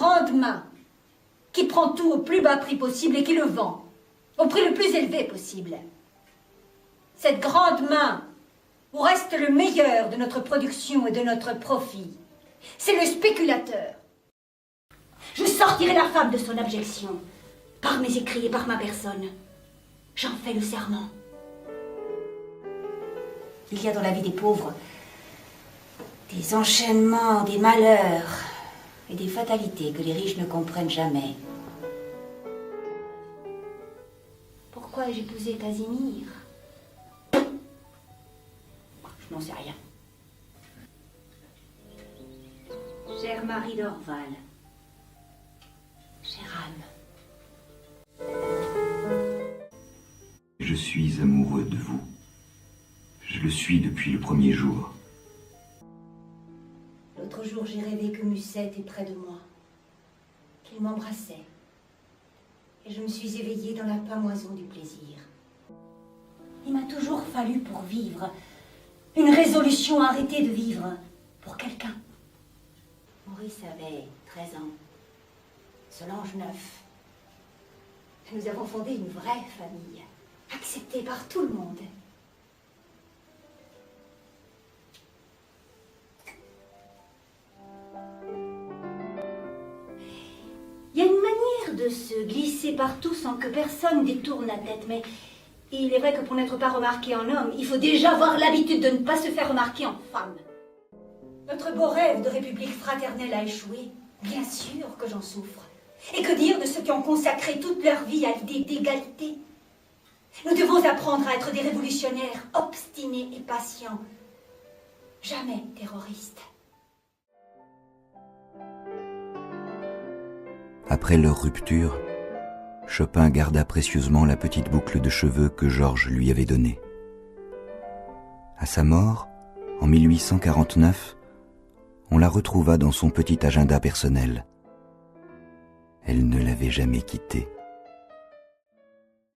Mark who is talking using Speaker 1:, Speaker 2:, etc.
Speaker 1: grande main qui prend tout au plus bas prix possible et qui le vend au prix le plus élevé possible. Cette grande main où reste le meilleur de notre production et de notre profit, c'est le spéculateur. Je sortirai la femme de son abjection, par mes écrits et par ma personne. J'en fais le serment. Il y a dans la vie des pauvres des enchaînements, des malheurs et des fatalités que les riches ne comprennent jamais. Pourquoi ai-je épousé Casimir? Je n'en sais rien. Chère Marie d'Orval, chère Anne.
Speaker 2: Je suis amoureux de vous. Je le suis depuis le premier jour.
Speaker 1: L'autre jour, j'ai rêvé que Musset était près de moi, qu'il m'embrassait. Et je me suis éveillée dans la pâmoison du plaisir. Il m'a toujours fallu pour vivre une résolution à arrêter de vivre pour quelqu'un. Maurice avait 13 ans, Solange 9. Nous avons fondé une vraie famille, acceptée par tout le monde. Il y a une manière de se glisser partout sans que personne détourne la tête, mais il est vrai que pour n'être pas remarqué en homme, il faut déjà avoir l'habitude de ne pas se faire remarquer en femme. Notre beau rêve de république fraternelle a échoué. Bien sûr que j'en souffre. Et que dire de ceux qui ont consacré toute leur vie à l'idée d'égalité? Nous devons apprendre à être des révolutionnaires obstinés et patients. Jamais terroristes.
Speaker 2: Après leur rupture, Chopin garda précieusement la petite boucle de cheveux que Georges lui avait donnée. À sa mort, en 1849, on la retrouva dans son petit agenda personnel. Elle ne l'avait jamais quitté.